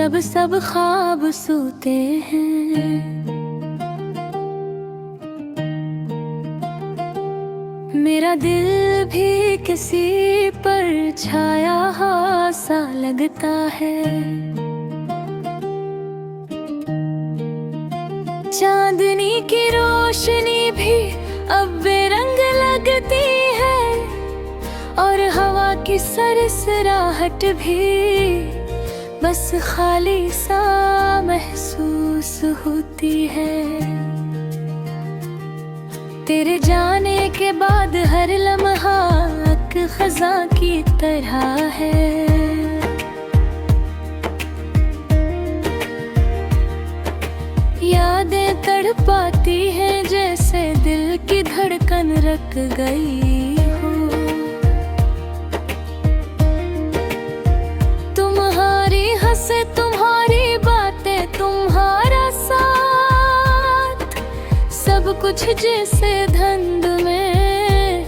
जब सब ख्वाब सोते हैं। मेरा दिल भी किसी पर छाया सा लगता है। चांदनी की रोशनी भी अब बेरंग लगती है, और हवा की सरसराहट भी बस खाली सा महसूस होती है। तेरे जाने के बाद हर लम्हा एक खज़ां की तरह है। यादें तड़पाती हैं जैसे दिल की धड़कन रुक गई हो। तुम्हारी हंसे, तुम्हारी बातें, तुम्हारा साथ, सब कुछ जैसे धुंध में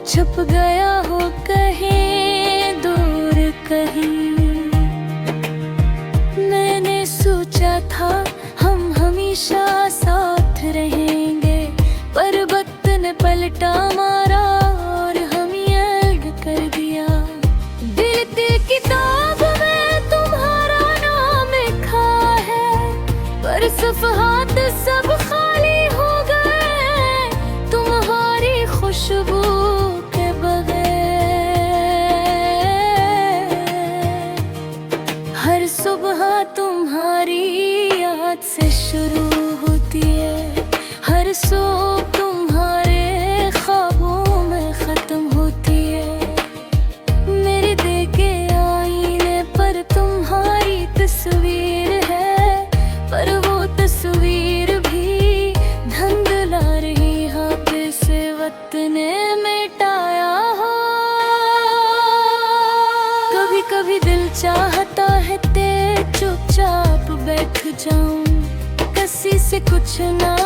छुप गया हो कहीं दूर कहीं। मैंने सोचा था हम हमेशा साथ रहेंगे, पर वक्त ने पलटा मारा और हमें अलग कर दिया। दिल की किताब में तुम्हारा नाम लिखा है, पर सफ़हात सब खाली हो गए तुम्हारी खुशबू के बगैर। हर सुबह तुम्हारी याद से शुरू होती है, हर सुबह तुम्हारे ख्वाबों में ख़त्म होती है। मेरे देखे आईने पर तुम्हारी तस्वीर है, पर वो तस्वीर भी धुंधला रही हाथे से वक्त ने मिटाया हो। कभी कभी दिल चाहता है तेरे चुपचाप बैठ जाऊं, किसी से कुछ ना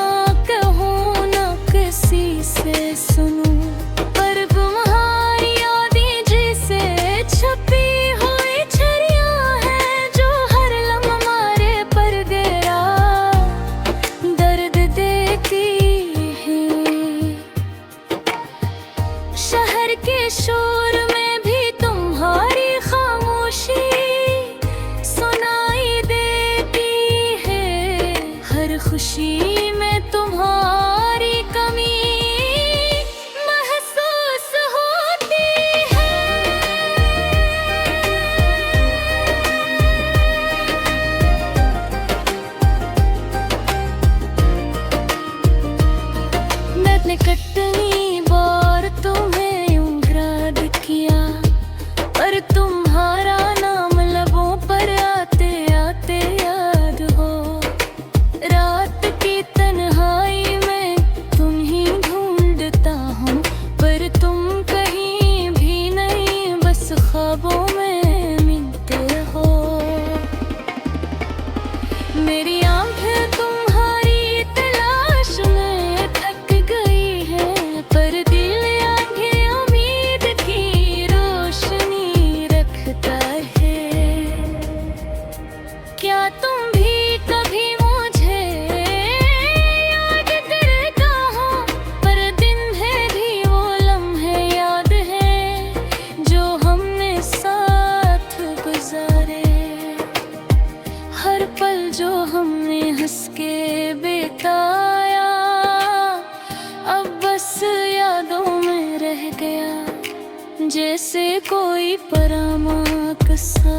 कहूं ना किसी से सुनूं, पर तुम्हारी यादें जैसे छपी हुई छड़ियां हैं जो हर लम्हा हमारे पर गहरा दर्द देती हैं। शहर के शोर में भी तुम्हारी खामोशी सुनाई देती है, हर खुशी में तुम्हारी कमी महसूस होती है। मैंने कितनी बार तुम्हें यूं याद किया, पर तुम्हारा नाम लबों पर आते आते याद हो। रात की तन्हाई में तुम ही ढूंढता हूँ, पर तुम कहीं भी नहीं, बस ख्वाबों में मिलते हो। मेरी आंखें तुम्हारी तलाश में थक गई है, पर दिल आंखें उम्मीद की रोशनी रखता है। क्या तुम भी कभी मुझे याद करता हो, पर दिन है भी वो लम्हे याद है जो हमने साथ गुजारे। हर पल जो हमने हंस के बिताया अब बस यादों में रह गया, जैसे कोई परामर्श सा।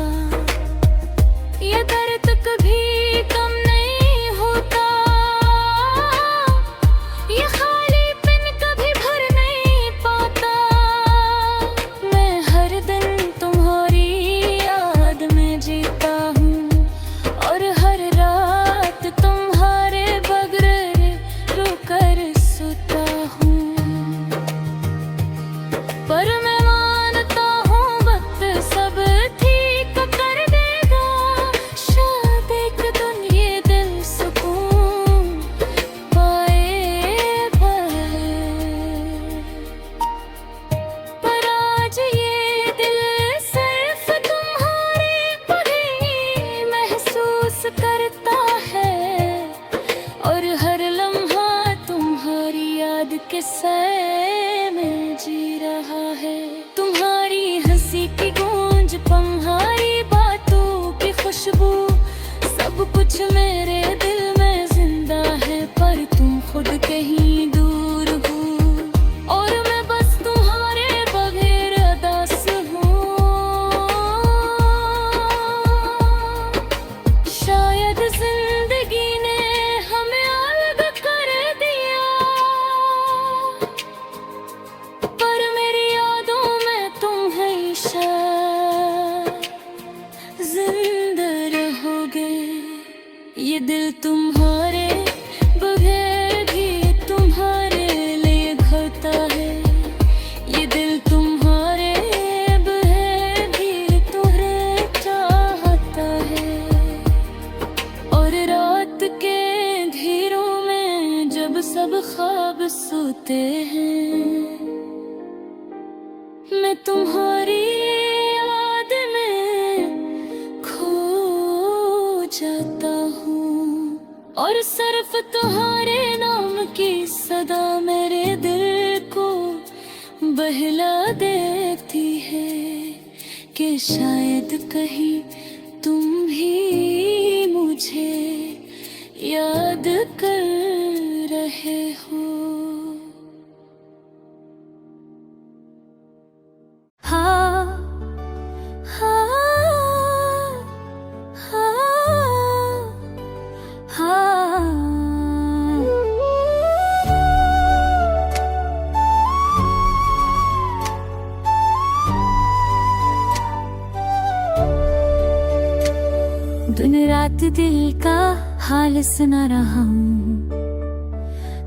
ये दर्द कभी कम नहीं होता, ये खालीपन कभी भर नहीं पाता। मैं हर दिन तुम्हारी याद में जीता हूँ, और हर रात तुम्हारे बगैर रोकर सोता हूँ। पर मैं मानता हूँ वक्त सब ठीक कर देगा, शायद एक दिन ये कुछ मेरे दिल में जिंदा है, पर तुम खुद कहीं दूर हो, और मैं बस तुम्हारे बगैर अदास हूँ। शायद जिंदगी ने हमें अलग कर दिया, पर मेरी यादों में तुम हमेशा जिंदा रहोगे। ये दिल तुम्हारे बगैर भी तुम्हारे लिए घोता है, ये दिल तुम्हारे बगैर भी तुम्हें चाहता है। और रात के अंधेरों में जब सब ख्वाब सोते हैं, मैं तुम्हारी याद में खो जाता हूँ, और सिर्फ तुम्हारे नाम की सदा मेरे दिल को बहला देती है, कि शायद कहीं तुम भी मुझे याद कर रहे हो। हाँ हाँ हाँ हाँ। दिन रात दिल का हाल सुना रहा हूँ,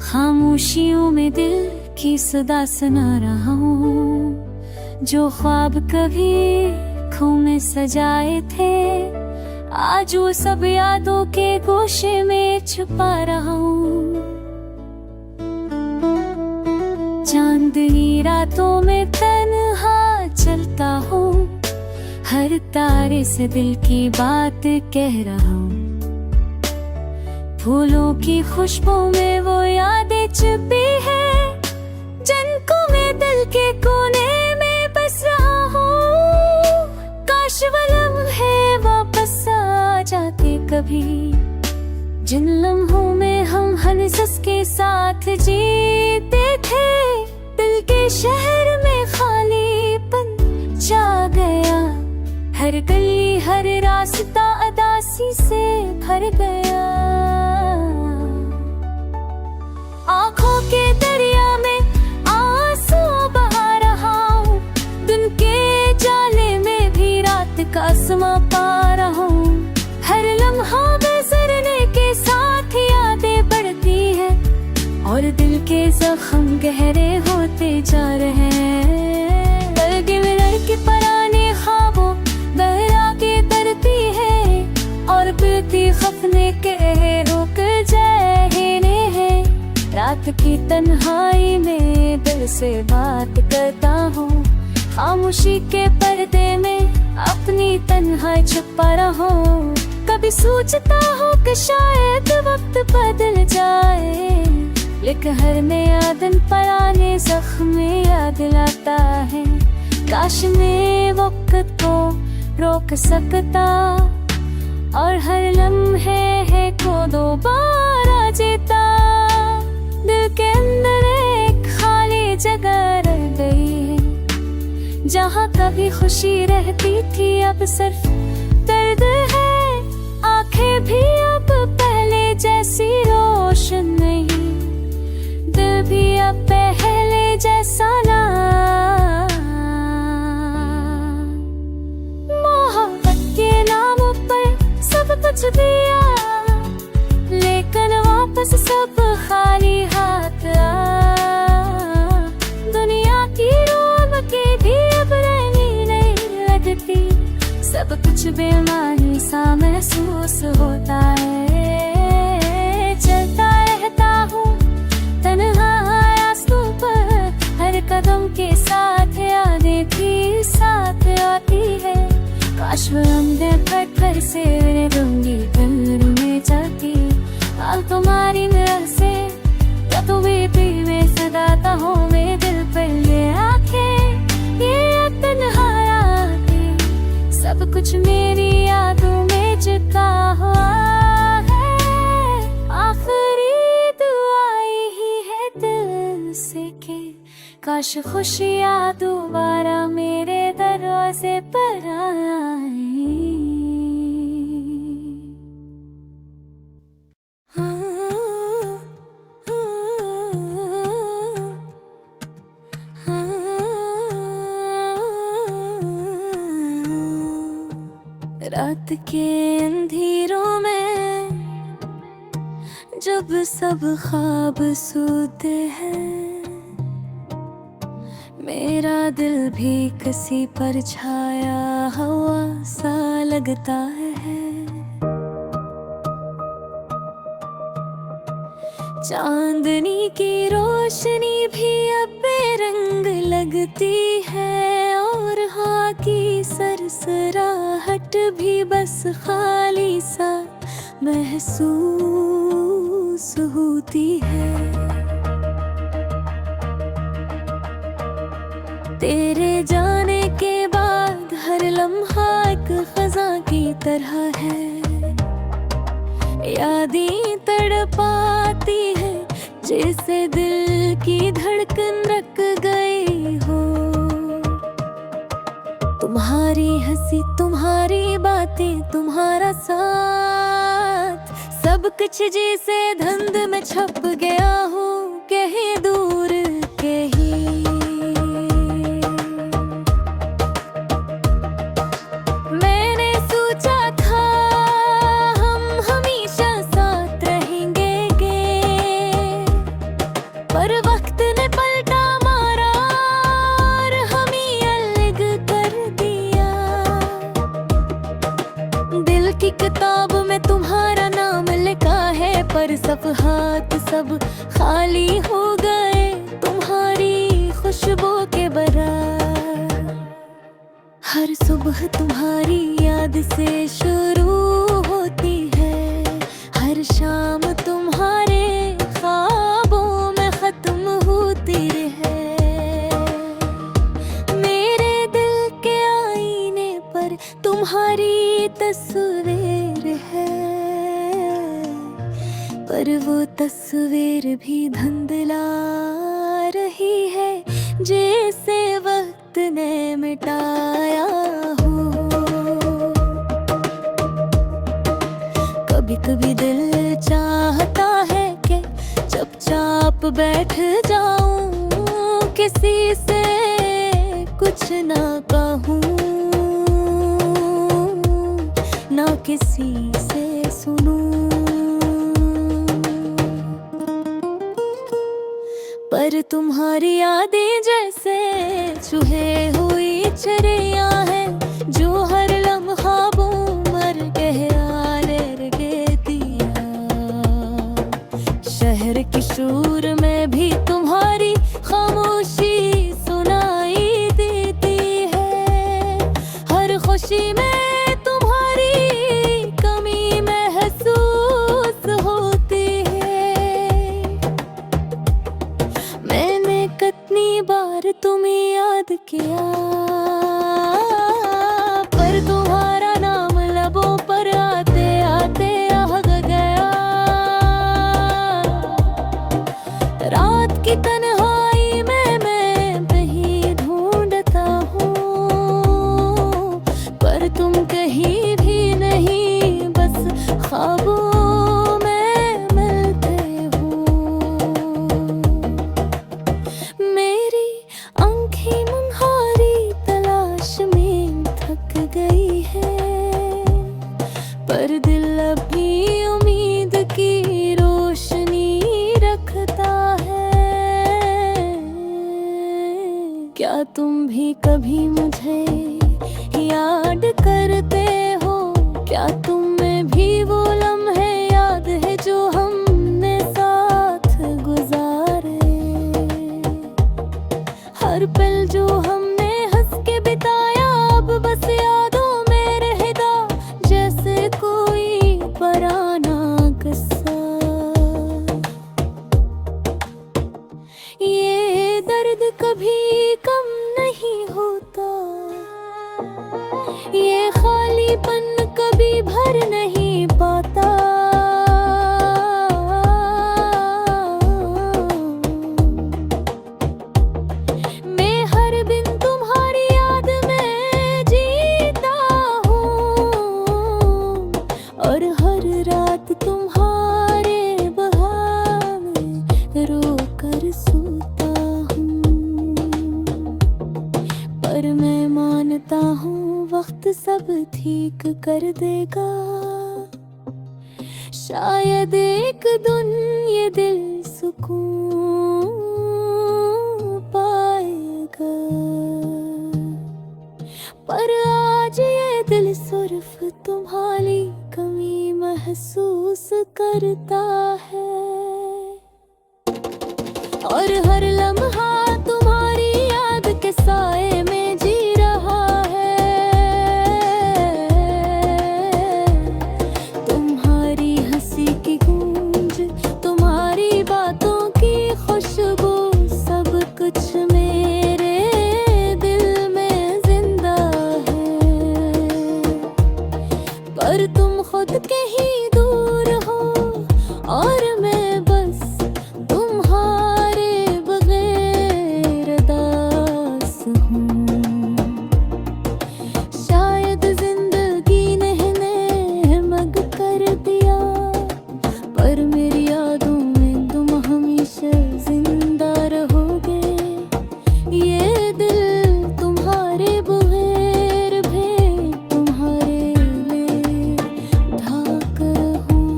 खामोशियों में दिल की सदा सुना रहा हूँ। जो ख्वाब कभी आँखों में सजाए थे, आज वो सब यादों के गोशे में छुपा रहा हूँ। चांदनी रातों में तन्हा चलता हूँ, हर तारे से दिल की बात कह रहा हूँ। फूलों की खुशबू में वो यादें छुपी है, जिनको मैं दिल के कोने में बस रहा हूँ। काश वो लम्हे वापस आ जाते कभी, जिन लम्हों में हम हंस के साथ जीते थे। दिल के शहर में खालीपन छा गया, हर गली हर रास्ता अदासी से भर गया। आँखों के दरिया में आंसू बहा रहा हूँ, दिन के जाले में भी रात का आसमां पा रहा हूँ। हर लम्हा गुजरने के साथ यादें बढ़ती है, और दिल के जख्म गहरे होते जा रहे हैं। लगे मिलर के पुराने ख्वाबों बहरा के तरती है, और पीती खपने के रुक जाने हैं। रात की तन्हाई में दिल से बात करता हूँ, खामोशी के पर्दे में अपनी तन्हाई छुपा रहा हूँ। कभी सोचता हूँ कि शायद वक्त बदल जाए, लेकिन हर नया दिन पुराने जख्म याद लाता है। काश मैं वक्त को रोक सकता, और हर लम्हे है को दोबारा जीता। दिल के अंदर एक खाली जगह रह गई है, जहाँ कभी खुशी रहती थी अब सिर्फ दर्द है। आंखें भी अब पहले जैसी रोशन नहीं, दिल भी अब पहले जैसा ना। मोहब्बत के नाम पर सब कुछ दिया, लेकिन वापस सब खाली हाथ आ। दुनिया की रोब के भी अब रहनी नहीं लगती, सब कुछ बेमानी सा महसूस होता है। चलता रहता हूँ तन्हा रास्तों पर, हर कदम के साथ यादें भी साथ आती है। काश वो लम्हे पत्थर से रंगी घर में जाती, हाल तुम्हारी नजर से या तो बेबी में सदाता हूँ मेरे दिल पर ये आँखें, ये तन्हा रातें, सब कुछ मेरी यादों में झुका हुआ काश खुशियाँ दोबारा मेरे दरवाजे पर आए। रात के अंधेरों में जब सब ख्वाब सोते हैं, मेरा दिल भी किसी पर छाया हवा सा लगता है। चांदनी की रोशनी भी अब बेरंग लगती है, और हाँ की सरसराहट भी बस खाली सा महसूस होती है। तेरे जाने के बाद हर लम्हा एक खज़ां की तरह है, यादें तड़पाती है जैसे दिल की धड़कन रख गई हो। तुम्हारी हंसी, तुम्हारी बातें, तुम्हारा साथ, सब कुछ जैसे धुंध में छप गया हूँ कहीं दूर कहीं। मैंने सोचा था हम हमेशा साथ रहेंगे, पर वक्त ने पलटा मारा और हमें अलग कर दिया। दिल की किताब में तुम्हारा नाम लिखा है, पर सफ़हात सब खाली हो गए तुम्हारी खुशबू के बराबर। हर सुबह तुम्हारी याद से शुरू होती है, हर शाम तुम्हारे ख्वाबों में खत्म होती है। मेरे दिल के आईने पर तुम्हारी तस्वीर है, पर वो तस्वीर भी धुंधला रही है जैसे वक्त ने मिटाया हो। कभी कभी दिल चाहता है कि चुपचाप बैठ जाऊं, किसी से कुछ ना कहूं, ना किसी से सुनूं। पर तुम्हारी यादें जैसे चूहे हुई चिड़िया हैं, जो हर लम्हा बूमर गहराने दिया। शहर की शोर में भी तुम्हारी खामोशी सुनाई देती है, हर खुशी में तुम्हें याद किया, पर तुम्हारा नाम लबों पर आते आते आ गया। रात की तन्हाई में मैं कहीं ढूंढता हूँ, पर तुम कहीं भी नहीं, बस ख्वाबों पर दिल अपनी उम्मीद की रोशनी रखता है। क्या तुम भी कभी मुझे याद करते हो? क्या तुम में भी वो लम्हे याद है जो हमने साथ गुजारे? हर पल जो हमने हंस के बिताया अब बस यादों में रहता, जैसे कोई पुराना किस्सा। ये दर्द कभी कम नहीं होता, कर देगा। शायद एक दिन ये दिल सुकून पाएगा, पर आज ये दिल सिर्फ तुम्हारी कमी महसूस करता है। और हर लम्हा तुम्हारी याद के साए में जी रहा है। तुम्हारी हंसी की गूंज, तुम्हारी बातों की खुशबू, सब कुछ मेरे दिल में जिंदा है। पर तुम खुद के ही दूर हो और मैं बस तुम्हारे बगैर दास हूँ। शायद जिंदगी ने मग कर दिया, पर मेरी यादों में तुम हमेशा जिंदा रहोगे। ये दिल तुम्हारे बगैर भी तुम्हारे लिए ढाक रहूं।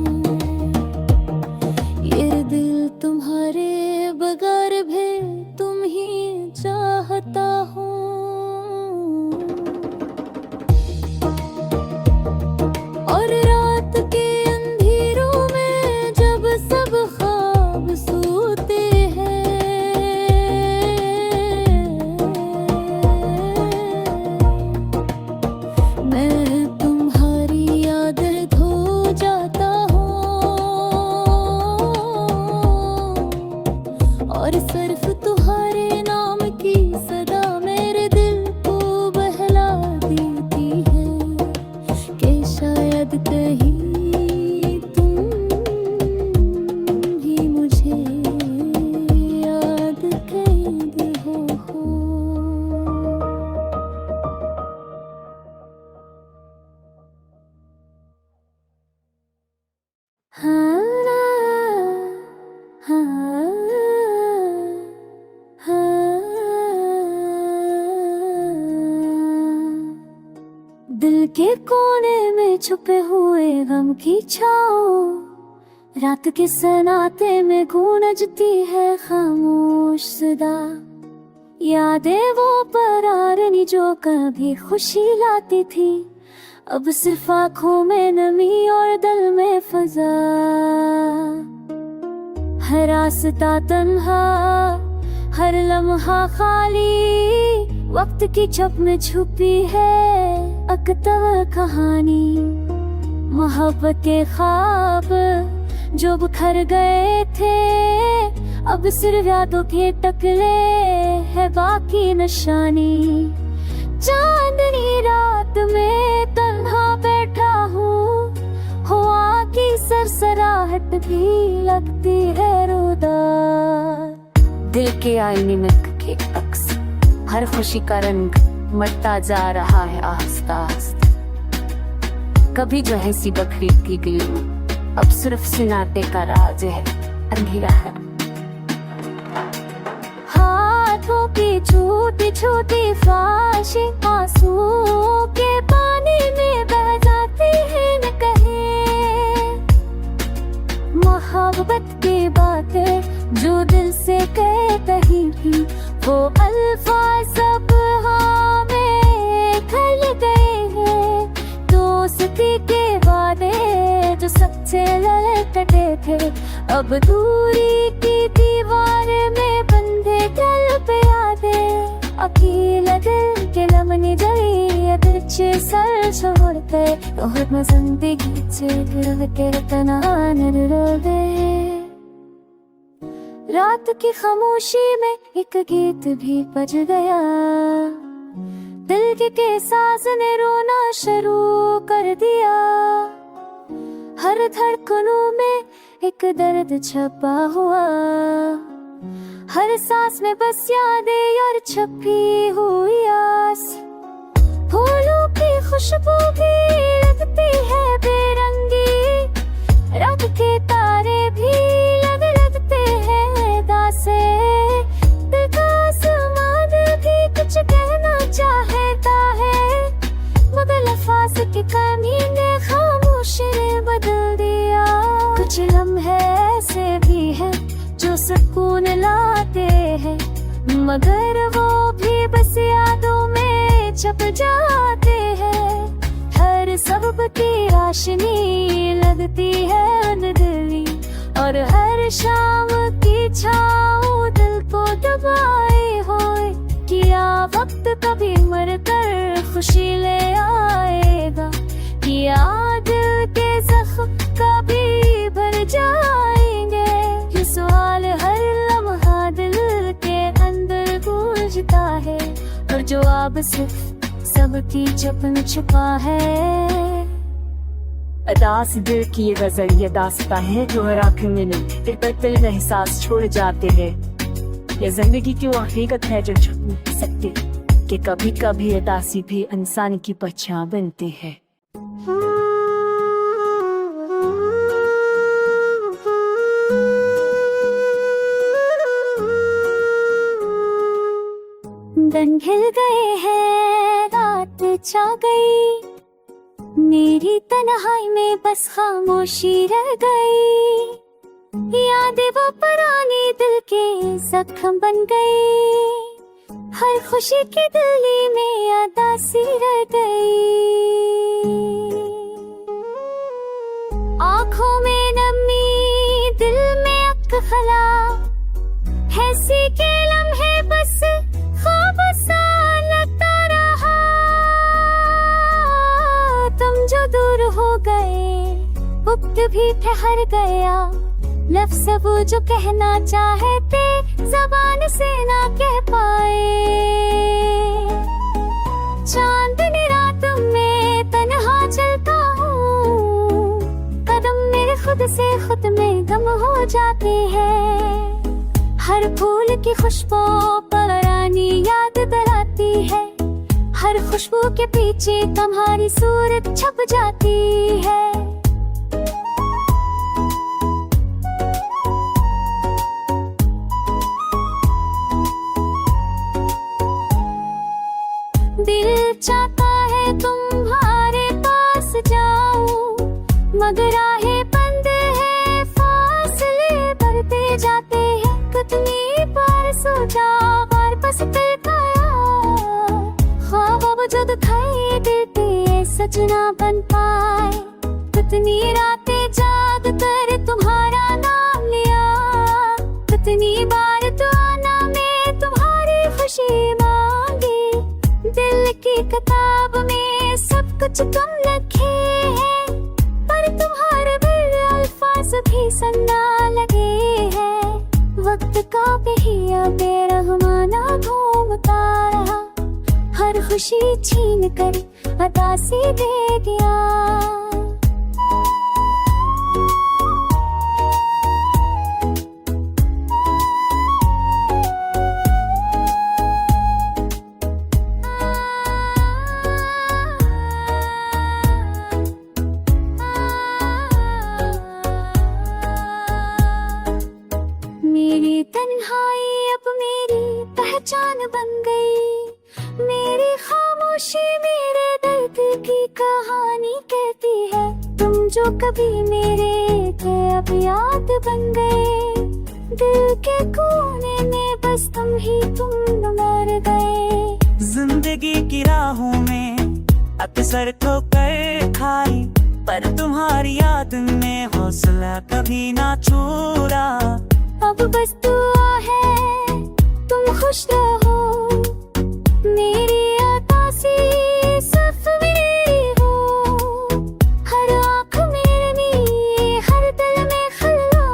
ये दिल तुम्हारे बगैर भी तुम ही चाहता हूँ। और रात के अंधेरों में जब सब ख्वाब सोते हैं, मैं तुम्हारी यादें धो जाता हूँ। और सिर्फ तुम्हारे नाम की सदा मेरे दिल को बहला देती है, कि शायद कहीं तुम ही मुझे याद कैद हो। हाँ, हाँ, हाँ। दिल के कोने में छुपे हुए गम की छाँव, रात के सन्नाटे में गूंजती है खामोश सदा। यादें वो परारनी जो कभी खुशी लाती थी, अब सिर्फ आँखों में नमी और दिल में फजा। हर रास्ता तन्हा, हर लम्हा खाली, वक्त की छप में छुपी है अकतवा कहानी। मोहब्बत के ख्वाब जो बिखर गए थे, अब सिर्फ यादों के टकले है बाकी निशानी। चांदनी रात में तन्हा बैठा हूँ, हवा की सरसराहट भी लगती है रुदार। दिल के आईने में के अक्स, हर खुशी का रंग मटता जा रहा है आहिस्ता आहिस्ता। कभी जो है सी बखरी की गली, अब सिर्फ सन्नाटे का राज है, अंधेरा है। हाथों की छोटी छोटी ख्वाहिशें आंसू के पानी में बह जाती है न कहे। मोहब्बत की बातें जो दिल से कह कहीं भी, वो अल्फाज सब हमें खल गए हैं। दोस्ती के वादे जो सच्चे ललकते थे, अब दूरी की दीवार में बंधे दिल पे यादें। अकेला दिल के लमनी जली अदृश्य सर छोड़ते, तोहर में जिंदगी से गिर के तना नरदे। रात की खामोशी में एक गीत भी बज गया, दिल के साज ने रोना शुरू कर दिया। हर धड़कनों में एक दर्द छपा हुआ, हर सांस में बस यादें और छपी हुई आस। फूलों की खुशबू भी लगती है बेरंगी, रात के तारे भी लगते हैं दासे। दिल का आसमान भी कुछ कहना चाहता है, मगर लफ्ज़ की कमी मगर वो भी बस यादों में छप जाते हैं। हर सबब की रोशनी लगती है अनदली, और हर शाम की छाँव दिल को दबाए होए। क्या वक्त कभी मर कर खुशी ले आएगा, क्या दिल के जख्म कभी भर जाएंगे। ये सवाल हर लम्हा दिल के अंदर गूंजता है, और जवाब सिर्फ सबकी चुप में छुपा है। अदास दिल की ये गजल ये दास्ता है जो हर आखिर में दिल पर दिल एहसास छोड़ जाते हैं। ये जिंदगी की वो हकीकत है जो छुप नहीं सकती, कि कभी कभी अदासी भी इंसान की पहचान बनती है। दिन ढल गए हैं, रात छा गई, मेरी तन्हाई में बस खामोशी रह गई। यादें वो पुरानी दिल के जख्म बन गई, हर खुशी की दिली में उदासी रह गई। आँखों में नमी, दिल में अक्खला, ऐसी के लम्हे बस ख्वाब सा लगता रहा। तुम जो दूर हो गए, वक्त भी ठहर गया, लफ्ज़ वो जो कहना चाहते ज़बान से ना कह पाए। चांदनी रात में तन्हा चलता हूँ, कदम मेरे खुद से खुद में गम हो जाते हैं। हर फूल की खुशबू पुरानी याद दिलाती है, हर खुशबू के पीछे तुम्हारी सूरत छप जाती है। दिल चाहता है तुम्हारे पास जाऊं, मगर राहें बंद है, फासले बढ़ते जाते हैं। कितनी बार सोचा और बस दिल पाया, ख्वाब अब जो दिखाई देते सच ना बन पाए। कितनी रातें जाग कर तुम्हारा नाम लिया, कितनी बार दुआना में तुम्हारी खुशी मांगी। दिल की किताब में सब कुछ तुम लिखे हैं, पर तुम्हारे बिल अल्फाज भी सन्ना लगे हैं। वक्त का पहिया बेरहमाना घूमता रहा, हर खुशी छीन कर उदासी दे दिया। मेरी तन्हाई अब मेरी पहचान बन गई, मेरी खामोशी मेरे दर्द की कहानी कहती है। तुम जो कभी मेरे थे अब याद बन गए, दिल के कोने में बस तुम ही तुम मर गए। जिंदगी की राहों में अक्सर ठोकर खाई, पर तुम्हारी याद में हौसला कभी ना छोड़ा। अब बस दुआ है तुम खुश रहो, मेरी उदासी सिर्फ मेरी हो। हर आँख में नमी, हर दिल में खला,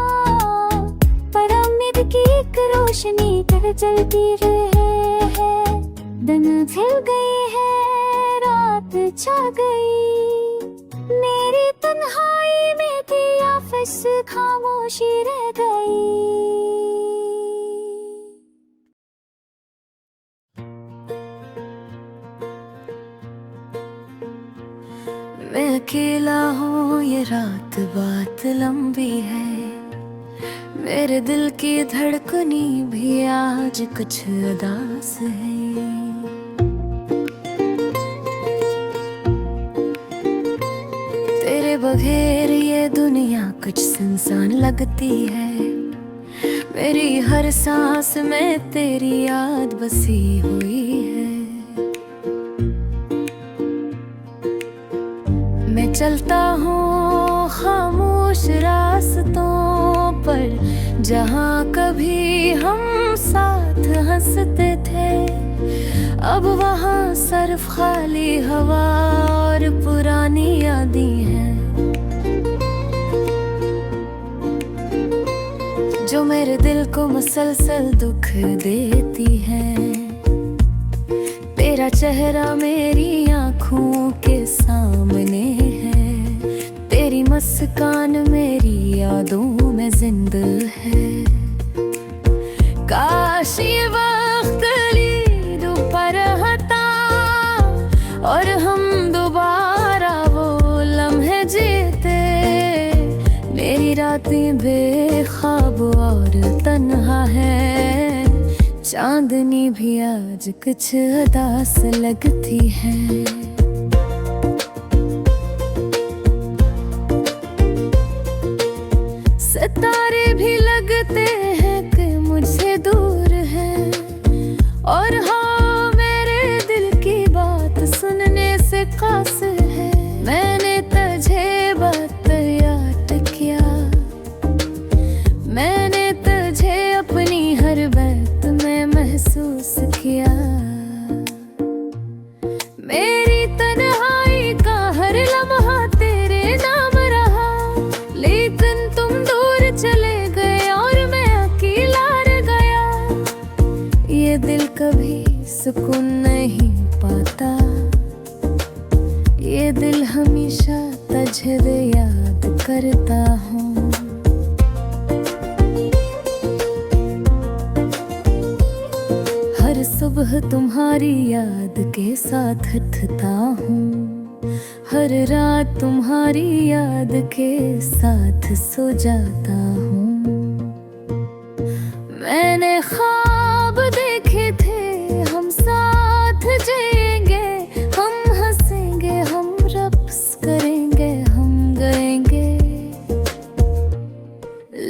पर उम्मीद की एक रोशनी कर जलती रहे है। दिन ढल गए हैं, रात छा गई, मेरी तन्हाई में थी आफस खामोशी रह गई। मैं अकेला हूँ, ये रात बात लंबी है, मेरे दिल की धड़कनी भी आज कुछ उदास है। तेरे बगैर ये दुनिया कुछ सुनसान लगती है, मेरी हर सांस में तेरी याद बसी हुई है। मैं चलता हूँ खामोश रास्तों पर, जहाँ कभी हम साथ हंसते थे, अब वहाँ सिर्फ खाली हवा और पुरानी यादें हैं, जो मेरे दिल को मुसलसल दुख देती हैं। तेरा चेहरा मेरी आँखों के सामने है, तेरी मुस्कान मेरी यादों में जिंदा है। काश ये वक्त लीद पर हटा और हम दोबारा वो लम्हे जीते। मेरी रातें बेख्वाब और तन्हा है, चांदनी भी आज कुछ उदास लगती है। सितारे भी लगते हैं कि मुझसे दूर हैं, और हाँ मेरे दिल की बात सुनने से कास है। मैंने तुझे बात याद किया, मैंने तुझे अपनी हर बात में महसूस किया। मेरी तन्हाई का हर लम्हा तेरे नाम रहा, लेकिन तुम दूर चले गए और मैं अकेला रह गया। ये दिल कभी सुकून नहीं पाता, ये दिल हमेशा तुझे याद करता हूँ। हर सुबह तुम्हारी याद के साथ उठता हूँ, हर रात तुम्हारी याद के साथ सो जाता हूँ। मैंने ख्वाब देखे थे हम साथ जिएंगे, हम हंसेंगे, हम रक्स करेंगे, हम गाएंगे,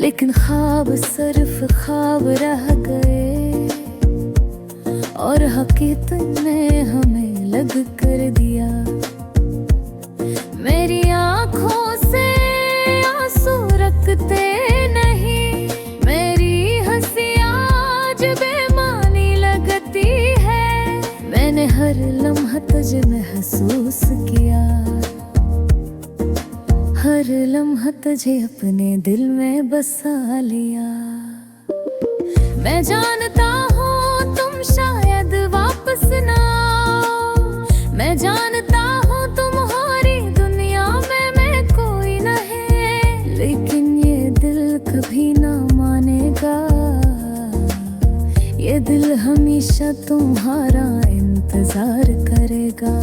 लेकिन ख्वाब सिर्फ ख्वाब रह गए और हकीकत ने हमें लग कर दिया। मेरी आँखों से आंसू रखते नहीं, मेरी हंसी आज बेमानी लगती है। मैंने हर लम्हा तुझे महसूस किया, हर लम्हा तुझे अपने दिल में बसा लिया। मैं जानता हूँ तुम शायद वापस ना आओ, मैं जानता हूँ तुम्हारी दुनिया में मैं कोई नहीं, लेकिन ये दिल कभी ना मानेगा। ये दिल हमेशा तुम्हारा इंतजार करेगा।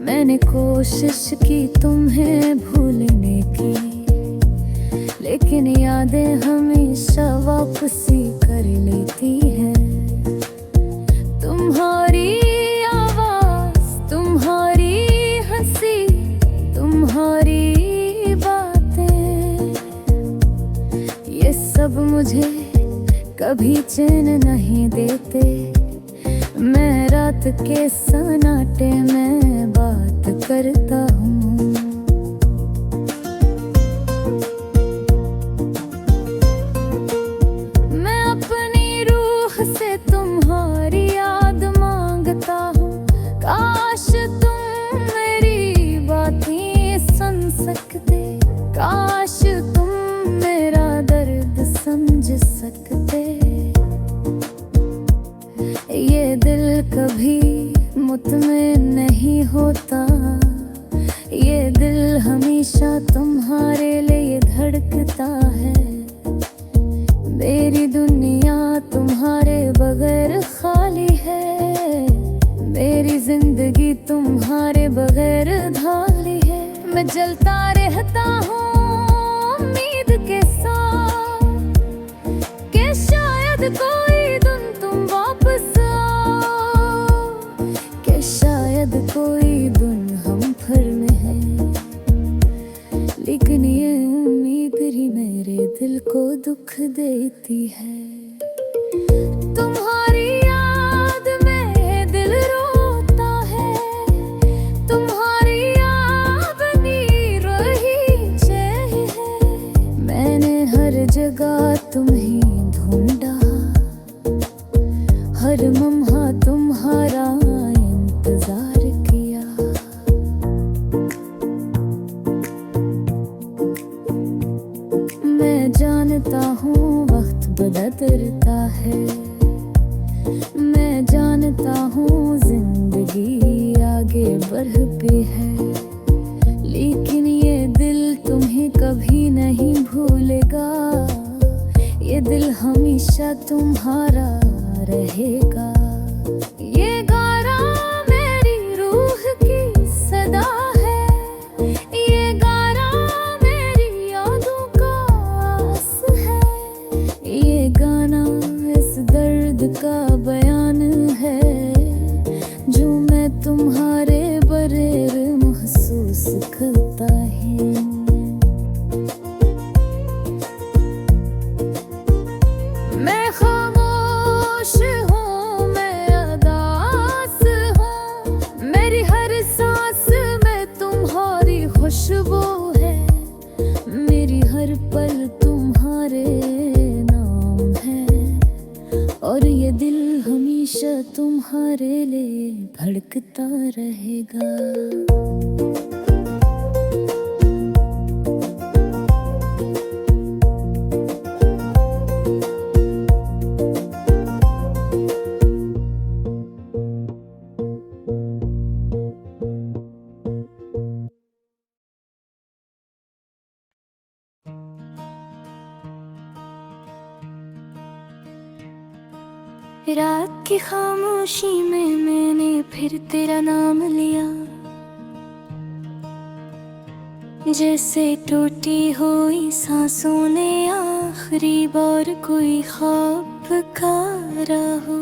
मैंने कोशिश की तुम्हें भूलने की, लेकिन यादें हमेशा वापसी कर लेती है। तुम्हारी आवाज, तुम्हारी हंसी, तुम्हारी बातें, ये सब मुझे कभी चैन नहीं देते। मैं रात के सन्नाटे में बात करता हूँ। मैं अपनी रूह से तुम्हारी याद मांगता हूँ, काश तुम मेरी बातें सुन सकते, काश तुम मेरा दर्द समझ सकते। ये दिल कभी मुतमईन नहीं होता, ये दिल हमेशा तुम्हारे लिए धड़कता है। मेरी दुनिया तुम्हारे बगैर खाली है, मेरी जिंदगी तुम्हारे बगैर धाली है। मैं जलता रहता हूँ उम्मीद के साथ कि शायद कोई दिन तुम वापस आओ, कि शायद कोई दिन हम फिर में है, को दुख देती है। तुम्हारी याद में दिल रोता है, तुम्हारी याद बनी रही है। मैंने हर जगह तुम्हें ढूंढा, हर लम्हा तुम्हारा इंतजार किया। मैं जानता हूँ वक्त बदलता है, मैं जानता हूँ जिंदगी आगे बढ़ती है, लेकिन ये दिल तुम्हें कभी नहीं भूलेगा। ये दिल हमेशा तुम्हारा रहेगा। ये गाना मेरी रूह की सदा है, ये गाना मेरी यादों का आस है। ये गाना इस दर्द का बयान है जो मैं तुम्हारे बगैर महसूस करता है। मैं खामोश हूँ, मैं अदास हूँ, मेरी हर सांस में तुम्हारी खुशबू है, मेरी हर पल तुम्हारे नाम है, और ये दिल हमेशा तुम्हारे लिए धड़कता रहेगा। रात की खामोशी में मैंने फिर तेरा नाम लिया, जैसे टूटी हुई सांसों ने आखिरी बार कोई ख्वाब पुकारा हो।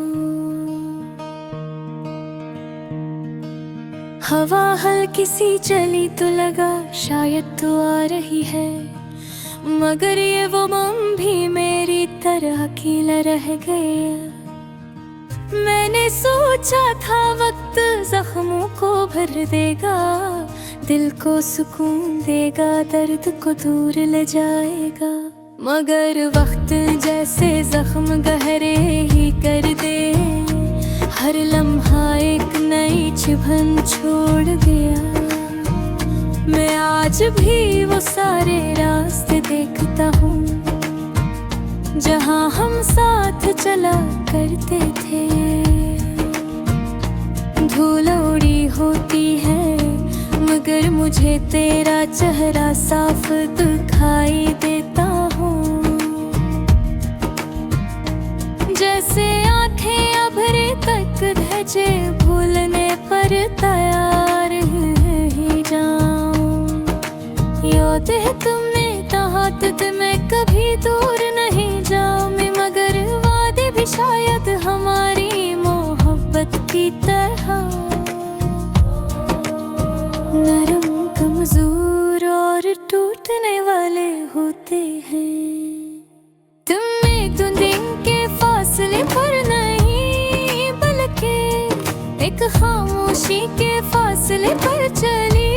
हवा हल्की सी चली तो लगा शायद तू आ रही है, मगर ये वो मम भी मेरी तरह अकेला रह गया। मैंने सोचा था वक्त जख्मों को भर देगा, दिल को सुकून देगा, दर्द को दूर ले जाएगा, मगर वक्त जैसे जख्म गहरे ही कर दे। हर लम्हा एक नई चुभन छोड़ गया। मैं आज भी वो सारे रास्ते देखता हूँ जहाँ हम साथ चला करते थे। धूल उड़ी होती है मगर मुझे तेरा चेहरा साफ दिखाई देता हूँ। जैसे आंखें अभरे तक धजे भूलने पर तैयार ही जाऊं। याद है तुमने कहा तुझ में कभी दूर नहीं जाऊं, मगर वादे भी शायद हमारी मोहब्बत की तरह नरम कमजोर और टूटने वाले होते हैं। तुम एक दो दिन के फासले पर नहीं बल्कि एक खामोशी के फासले पर चली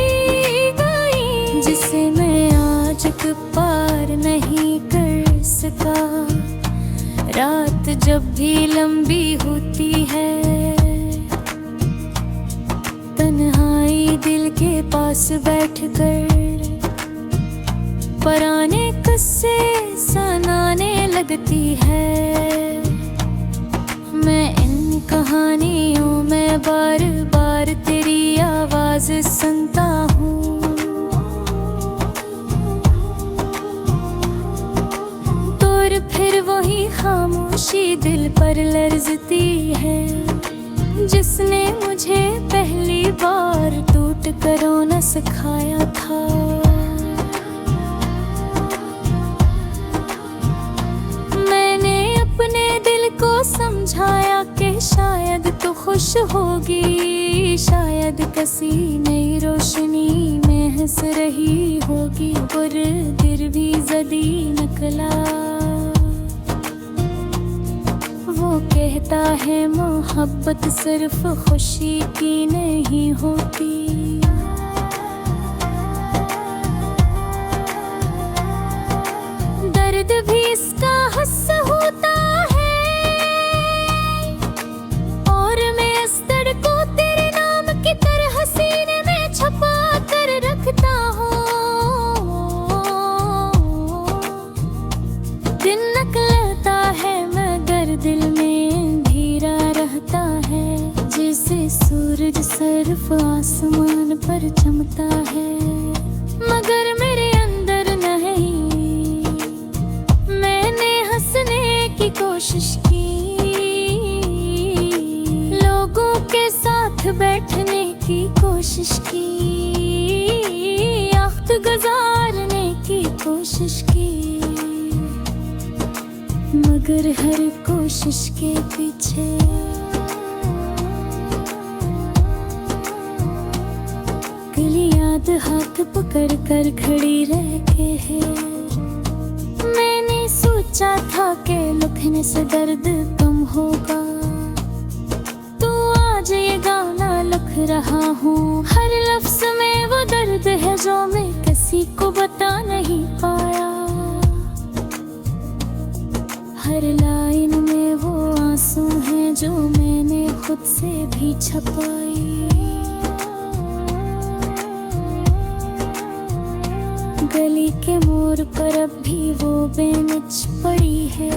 गई, जिसे मैं आज पार नहीं कर सका। रात जब भी लंबी होती है, तन्हाई दिल के पास बैठकर पुराने किस्से सुनाने लगती है। मैं इन कहानियों में बार बार तेरी आवाज सुनता हूँ। और फिर वही खामोशी दिल पर लर्जती है, जिसने मुझे पहली बार टूट कर रोना सिखाया था। मैंने अपने दिल को समझाया कि शायद तू खुश होगी, शायद किसी नई रोशनी में हंस रही होगी। और दिल भी दी नकला। वो कहता है मोहब्बत सिर्फ खुशी की नहीं होती। दर्द भी इसका हस्स होता है, और मैं इस दर्द को तेरे नाम की तरह सीने में छुपा कर रखता हूँ। दिन निकलता है मगर दिल में अंधेरा रहता है, जैसे सूरज सिर्फ आसमान पर चमकता है मगर मेरे अंदर नहीं। मैंने हंसने की कोशिश की, लोगों के साथ बैठने की कोशिश की, वक्त गुजारने की कोशिश की, मगर हर कोशिश के पीछे गली याद हाथ पकड़ कर खड़ी रह के है। मैंने सोचा था कि लिखने से दर्द कम होगा, तो आज ये गाना लिख रहा हूँ। हर लफ्ज में वो दर्द है जो मैं किसी को बता नहीं पाया, हर लाइन में वो आंसू हैं जो मैंने खुद से भी छुपाई। गली के मोड़ पर अब भी वो बेंच पड़ी है,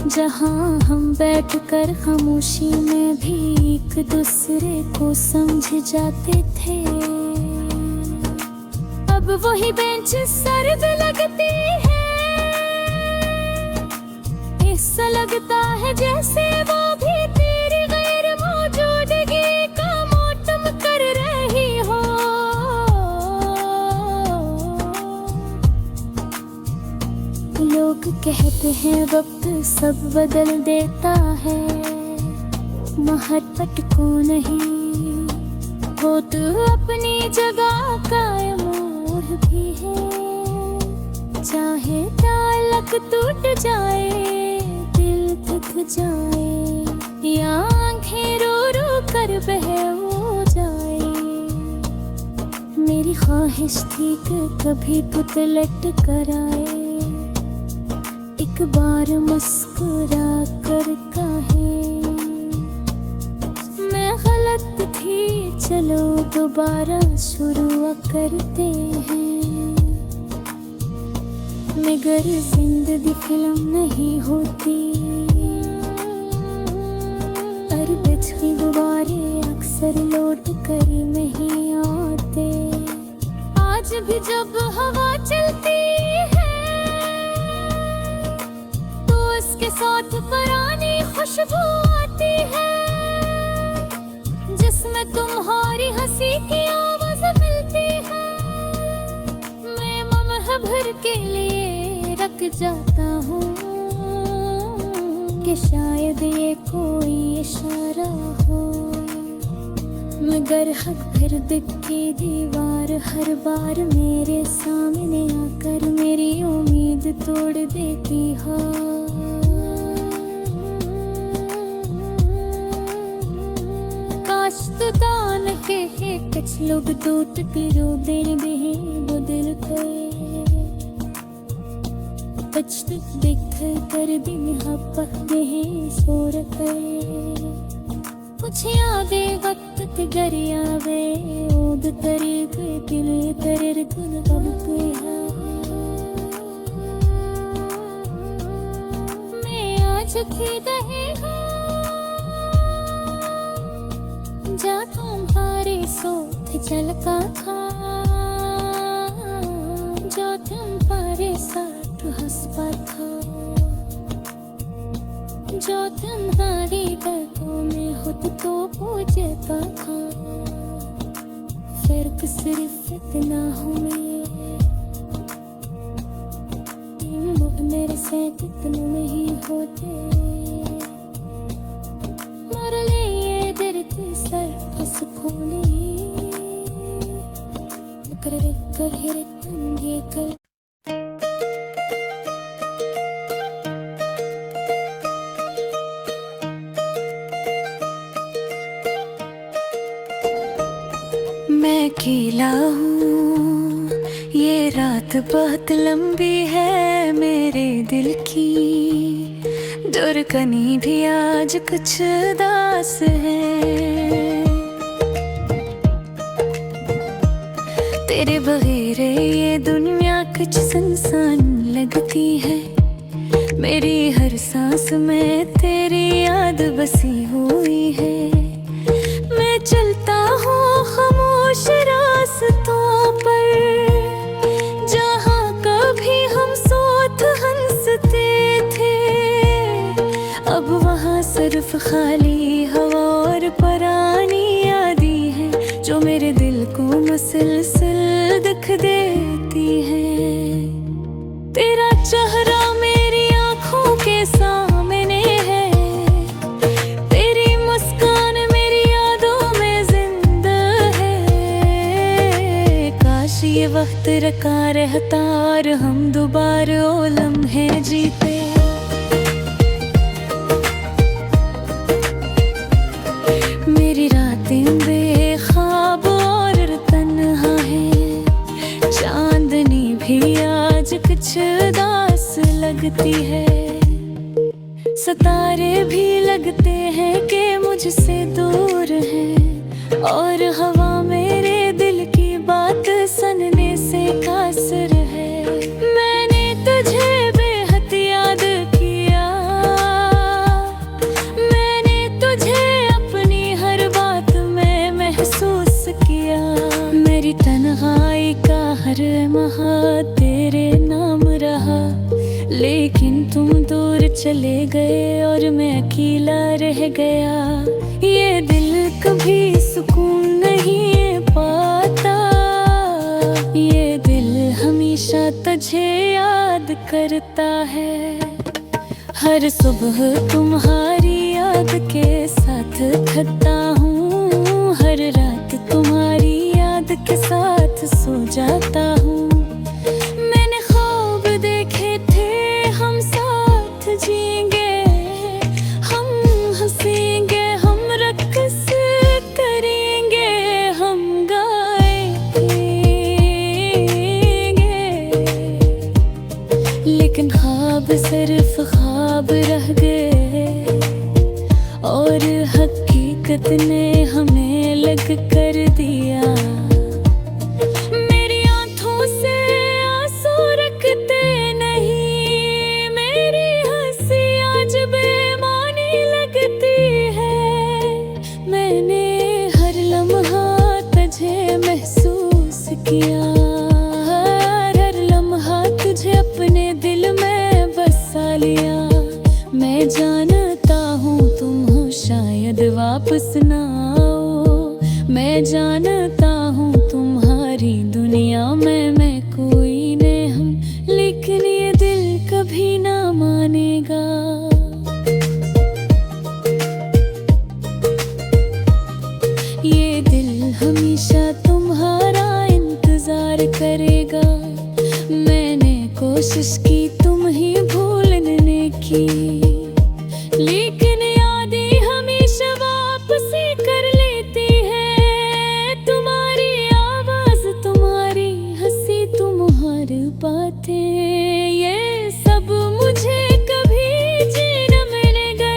जहाँ हम बैठकर खामोशी में भी एक दूसरे को समझ जाते थे। अब वही बेंच सर्द लगती है, ऐसा लगता है जैसे वो भी तेरी गैर मौजूदगी का मोहतम कर रही हो। लोग कहते हैं वक्त सब बदल देता है, मोहब्बत को नहीं, वो तो अपनी जगह कायम और भी है। चाहे ताल्लुक टूट जाए, दिल थक जाए, या आंखें रो रो कर बह हो जाए, मेरी ख्वाहिश थी कि कभी पुतलट कर आए, एक बार मुस्कुरा कर कहे मैं गलत थी, चलो दोबारा शुरू करते हैं। मगर जिंदगी फिल्म नहीं होती, और बिछड़ी गुब्बारे अक्सर लौट कर नहीं आते। आज भी जब हवा चलती है तो उसके साथ पुरानी खुशबू आती है, जिसमें तुम्हारी हंसी की आवाज मिलती है। मैं लम्हा भर के लिए रख जाता हूँ कि शायद ये कोई इशारा हो, मगर हक फिर दिख की दीवार हर बार मेरे सामने आकर मेरी उम्मीद तोड़ देती है। काश तो दान के कुछ लोग टूट पिरो देर दे बदल गए, बचत देख कर दिन हपते सोर गए। कुछ यादें वक्त के गरियावे ओद करे गए दिल करे गुन अब है। मैं आज की दहे जा तुम्हारे साथ चलता था, जो तुम्हारे साथ हंसता था, जो तुम्हारी बातों में खुद तो पूछता था। फर्क सिर्फ इतना हमें मेरे से इतने नहीं होते, मर लिए दर्द सर बस खोली कर कर कर मैं अकेला हूँ, ये रात बहुत लंबी है मेरे दिल की। दुर्गनी भी आज कुछ उदास है। तेरे बगैर ये दुनिया कुछ सुनसान लगती है। मेरी हर सांस में तेरी याद बसी हुई है। मैं चलता हूँ खामोश रास्तों पर, जहाँ कभी हम साथ हंसते थे। अब वहाँ सिर्फ खाली हवा और पुरानी यादें हैं, जो मेरे दिल को मुसलसल दुख देती है। तेरा चेहरा मेरी आँखों के सामने है, तेरी मुस्कान मेरी यादों में जिंदा है। काश ये वक्त रुका रहता और हम दोबारा वो लम्हे जीते। मेरी रातें बेख्वाब और तन्हा है, चांदनी भी आज कुछ उदास लगती है। सितारे भी लगते हैं कि मुझसे दूर हैं, और हवा मेरे दिल की बात सुनने से कासर है। मैंने तुझे बेहद याद किया, मैंने तुझे अपनी हर बात में महसूस किया। मेरी तन्हाई का हर लम्हा तेरे नाम रहा, लेकिन तुम दूर चले गए और मैं अकेला रह गया। ये दिल कभी सुकून नहीं पाता, ये दिल हमेशा तुझे याद करता है। हर सुबह तुम्हारी याद के साथ खाता हूँ, हर रात तुम्हारी याद के साथ सो जाता हूँ। मैंने ख्वाब देखे थे हम साथ जिएंगे, हम हंसेंगे, हम रक़्स करेंगे, हम गाएंगे। लेकिन ख्वाब सिर्फ ख्वाब रह गए, और हकीकत ने हमें लग कर दिया। मेरी आँखों से आंसू रखते नहीं, मेरी हंसी आज बेमानी लगती है। मैंने हर लम्हा तुझे महसूस किया, हर लम्हा तुझे अपने दिल में बसा लिया। मैं जानता हूँ तुम हो शायद वापस ना आओ, मैं जानता हूँ तुम्हारी दुनिया में मैं कोई नहीं हूँ, लेकिन ये दिल कभी ना मानेगा। ये दिल हमेशा तुम्हारा इंतजार करेगा। मैंने कोशिश की तुम ही भूलने की, लेकिन यादें हमेशा वापसी कर लेती है। तुम्हारी आवाज, तुम्हारी हंसी, तुम्हारी बातें, ये सब मुझे कभी जीना मिलेगा।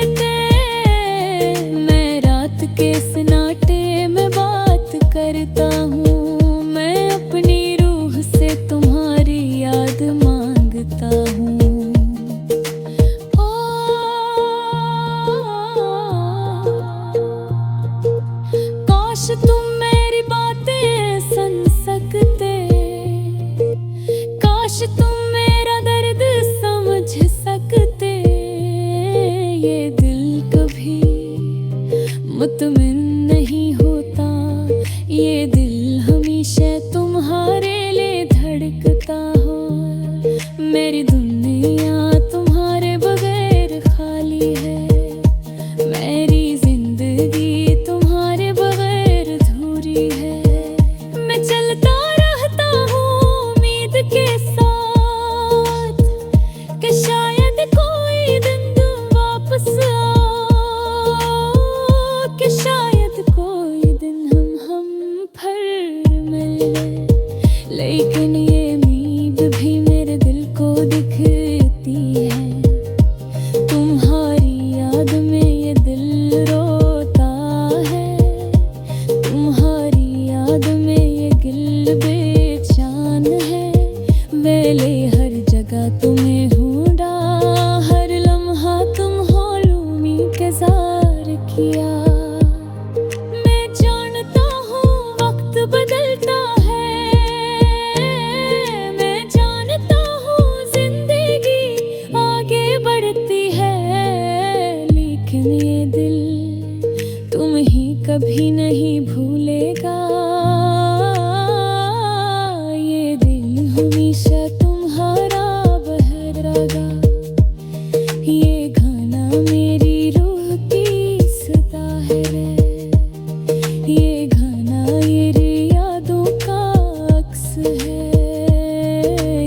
मैं रात के सन्नाटे में बात करता हूँ, मैं अपनी रूह से तुम्हारी याद मांगता। लेकिन ये उम्मीद भी मेरे दिल को दिखती है। तुम्हारी याद में ये दिल रोता है, तुम्हारी याद में ये दिल बेचैन है। वेले हर जगह तुम्हें ढूंढा, हर लम्हा तुम हो लूमी के ज़ार किया। मैं जानता हूँ वक्त बदलता है, मैं जानता हूँ जिंदगी आगे बढ़ती है, लेकिन ये दिल तुम ही कभी नहीं भूलेगा। ये दिल हमेशा तुम्हारा बहरागा। ये गाना मेरी रूह की सदा है रे, ये गाना मेरी यादों का अक्स है।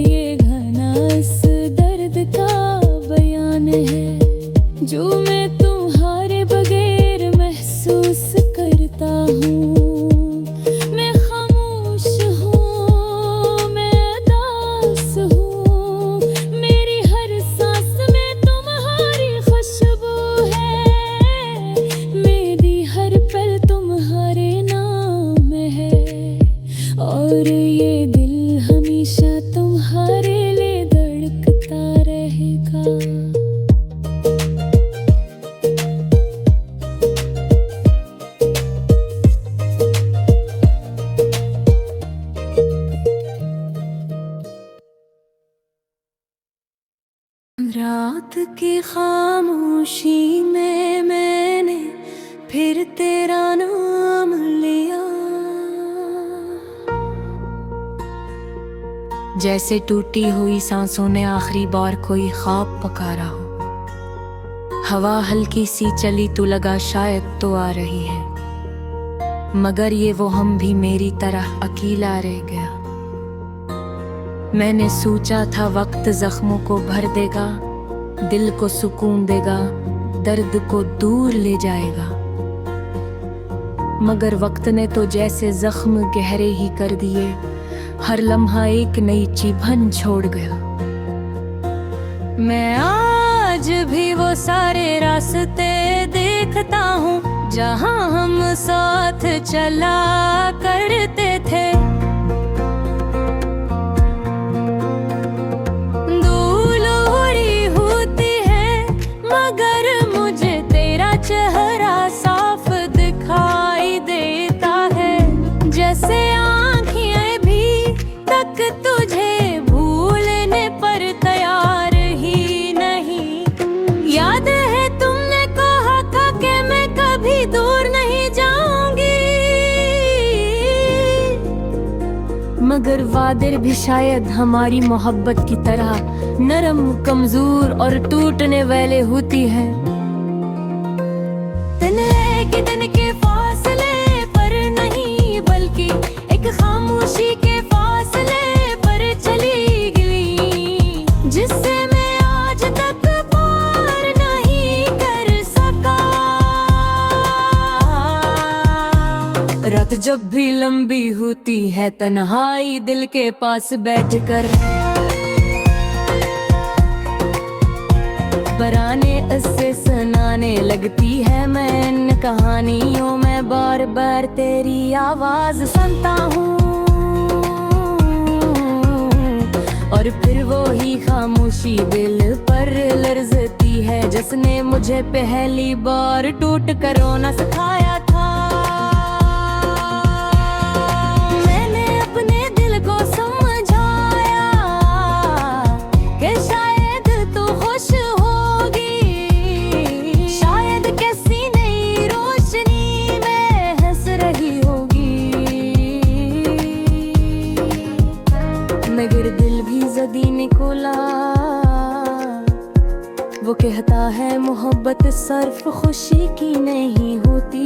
ये गाना इस दर्द का बयान है जो मैं तुम्हारे बगैर महसूस करता हूँ। मैं खामोश हूँ, मैं उदास हूँ, मेरी हर सांस में तुम्हारी खुशबू है, मेरी हर पल तुम्हारे नाम है। और ये दिल हमेशा तुम्हारे लिए धड़कता रहेगा। रात की खामोशी में मैंने फिर तेरा नाम लिया, जैसे टूटी हुई सांसों ने आखिरी बार कोई ख्वाब पकारा हो। हवा हल्की सी चली तो लगा शायद तो आ रही है, मगर ये वो हम भी मेरी तरह अकेला रह गया। मैंने सोचा था वक्त जख्मों को भर देगा, दिल को सुकून देगा, दर्द को दूर ले जाएगा, मगर वक्त ने तो जैसे जख्म गहरे ही कर दिए। हर लम्हा एक नई चुभन छोड़ गया। मैं आज भी वो सारे रास्ते देखता हूँ जहाँ हम साथ चला करते थे। धूल उड़ी होती है मगर मुझे तेरा चेहरा साफ दिखाई देता है, जैसे आँखें भी तक तुझे भूलने पर तैयार ही नहीं। याद है तुमने कहा था कि मैं कभी दूर नहीं जाऊंगी, मगर वादे भी शायद हमारी मोहब्बत की तरह नरम, कमजोर और टूटने वाले होती है। दिन के फासले पर नहीं बल्कि एक खामोशी के फासले पर चली गई, जिससे मैं आज तक पार नहीं कर सका। रात जब भी लंबी होती है तन्हाई दिल के पास बैठकर बराने इससे सुनाने लगती है। मैं इन कहानियों में बार बार तेरी आवाज सुनता हूँ, और फिर वो ही खामोशी दिल पर लर्जती है जिसने मुझे पहली बार टूट कर रोना सिखाया था। मैंने अपने दिल को समझाया कि शायद तू खुश होगी, शायद किसी नई रोशनी में हंस रही होगी, मगर दिल भी जदी निकोला। वो कहता है मोहब्बत सिर्फ खुशी की नहीं होती,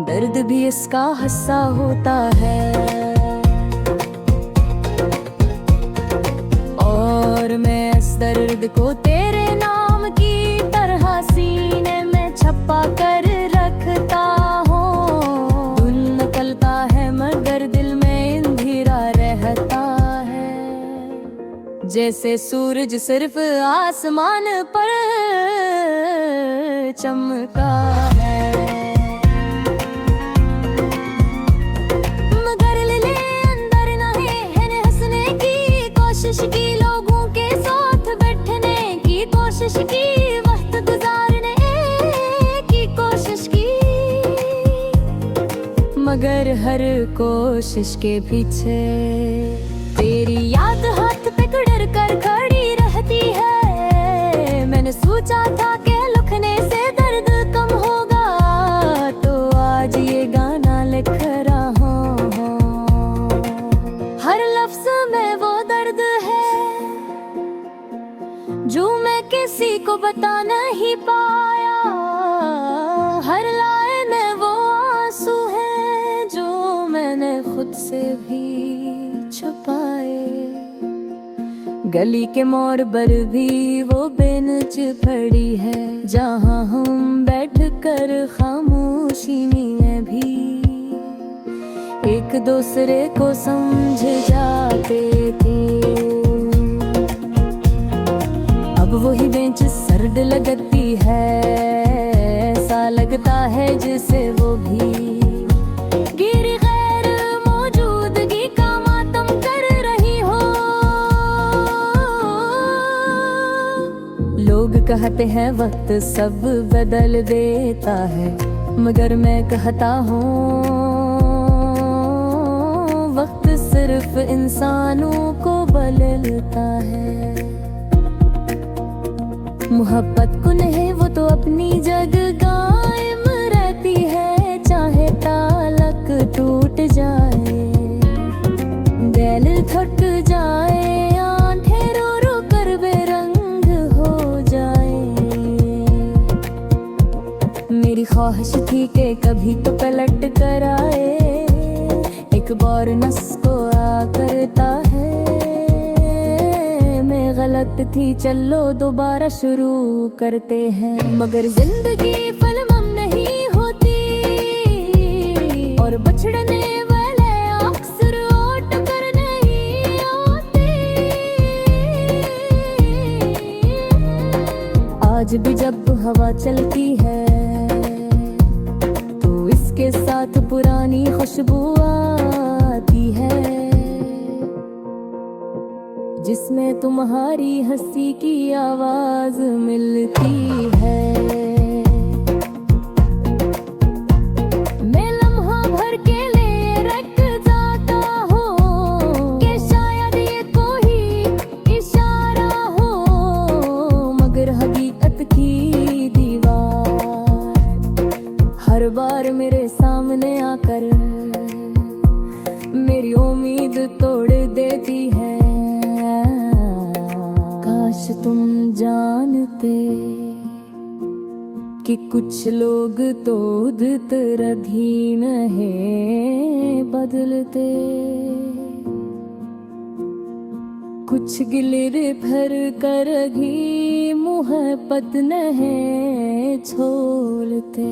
दर्द भी इसका हिस्सा होता है। और मैं इस दर्द को तेरे नाम की तरह सीने में छपा कर रखता हूँ। धुन निकलता है मगर दिल में अंधेरा जैसे सूरज सिर्फ आसमान पर चमका है, मगर ले अंदर नहीं है हंसने की कोशिश की, लोगों के साथ बैठने की कोशिश की, वक्त गुजारने की कोशिश की, मगर हर कोशिश के पीछे तेरी याद हाथ पे कुड़र कर खड़ी रहती है। मैंने सोचा था कि लिखने से दर्द कम होगा, तो आज ये गाना लिख रहा हूँ। हर लफ्ज में वो दर्द है जो मैं किसी को बता नहीं पाया, हर लाइन में वो आंसू है जो मैंने खुद से भी छुपाए। गली के मोड़ पर भी वो बेंच पड़ी है, जहाँ हम बैठ कर खामोशी में भी एक दूसरे को समझ जाते थे। अब वही बेंच सर्द लगती है, ऐसा लगता है जैसे वो भी गिर गैर मौजूदगी का मातम कर रही हो। लोग कहते हैं वक्त सब बदल देता है, मगर मैं कहता हूँ वक्त सिर्फ इंसानों को बदलता है। मोहब्बत को नहीं वो तो अपनी जगह कायम रहती है, चाहे तालक टूट जाए, दिल थक जाए, आंखें रो रो कर बेरंग हो जाए। मेरी ख्वाहिश थी कि कभी तो पलट कर आए, एक बार नस को आ करता है। मैं गलत थी, चलो दोबारा शुरू करते हैं, मगर जिंदगी फिल्म नहीं होती और बछड़ने वाले अक्सर ओट कर नहीं आते। आज भी जब हवा चलती है तो इसके साथ पुरानी खुशबू आती है, जिसमें तुम्हारी हंसी की आवाज मिलती है। मैं लम्हा भर के लिए रख जाता हूँ कि शायद ये कोई इशारा हो, मगर हकीकत की दीवार हर बार मेरे सामने आकर मेरी उम्मीद तोड़ देती है। काश तुम जानते कि कुछ लोग तो तरह है बदलते, कुछ गिलिर भर कर भी मोहब्बत नहीं छोड़ते,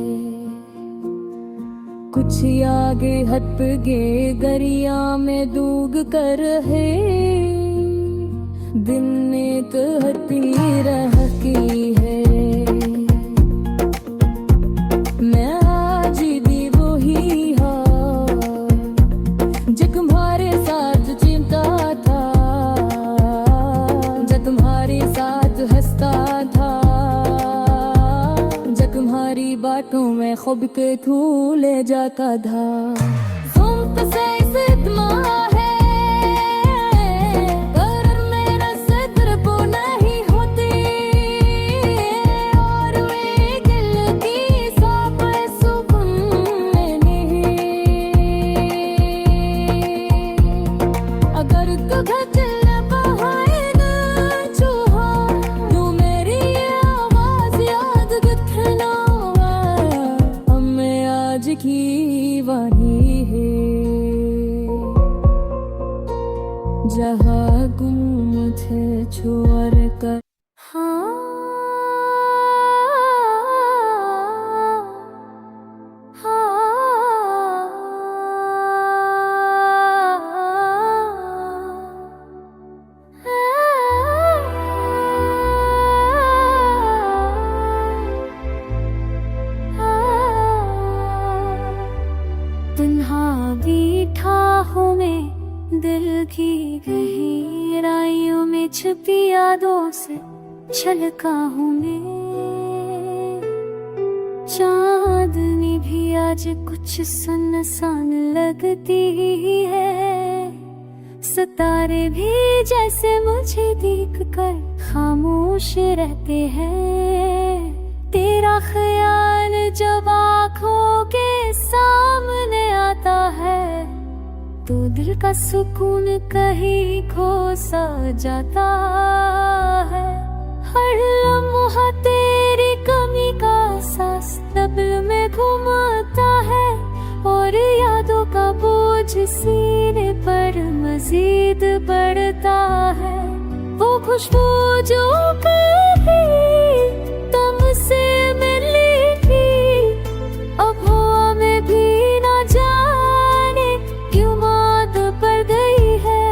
कुछ आगे हट गे गरिया में डूब कर है, दिन ने कहती रहती है। मैं आज भी वही हाँ जो तुम्हारे साथ चिंता था, जो तुम्हारे साथ हंसता था, जो तुम्हारी बातों में खुद के तू ले जाता था। तुम तो से सिद्मा है की वाही है, जहाँ गुम थे छोड़ कर। हाँ हाँ दिल की गहराइयों में छुपी यादों से छलका हूँ मैं। चांदनी भी आज कुछ सुनसान लगती है, सितारे भी जैसे मुझे देखकर खामोश रहते हैं। तेरा ख्याल जब आँखों के सामने आता है तो दिल का सुकून कहीं खो सा जाता है। हर लम्हा तेरी कमी का एहसास दिल में घूमता है, और यादों का बोझ सीने पर मजीद बढ़ता है। वो खुशबू जो कभी तुमसे मिली थी, अब हवा में भी ना जाने क्यों मात पड़ गई है।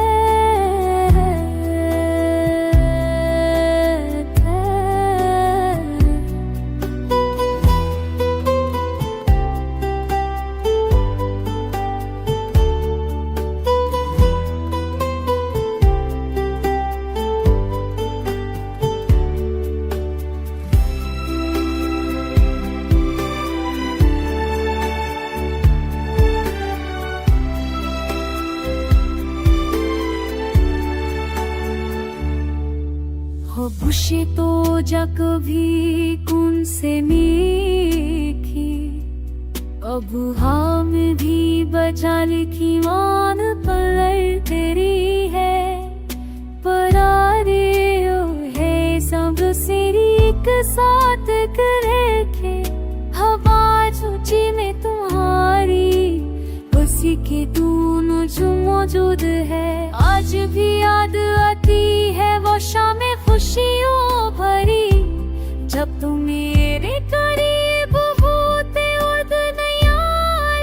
खुशी तो जग भी कौन से मीठी, अब हम भी बचाल की मान पर तेरी है। परारे है सब सिरी एक साथ करे के, हवा सूची में तुम्हारी उसी के दोनों जो मौजूद है। आज भी याद आती है वो शाम खुशियों भरी, जब तुम मेरे करीब होते और दुनिया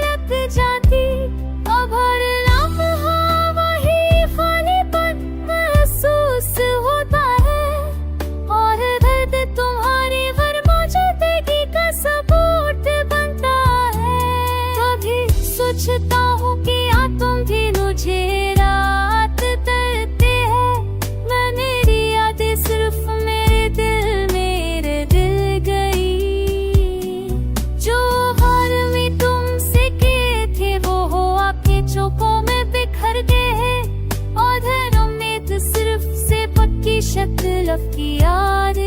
लग जाती। अब हर लम्हा वही खालीपन महसूस होता है, और दर्द तुम्हारी हर मौजूदगी का सबूत बनता है। कभी सोचता हूँ कि तुम भी मुझे रात तरते हैं, मेरी यादें सिर्फ मेरे दिल गई। जो हाल में तुमसे किए थे वो हो आपके चौकों में बिखर गए, और धरों में तो सिर्फ से पक्की शक्ल की याद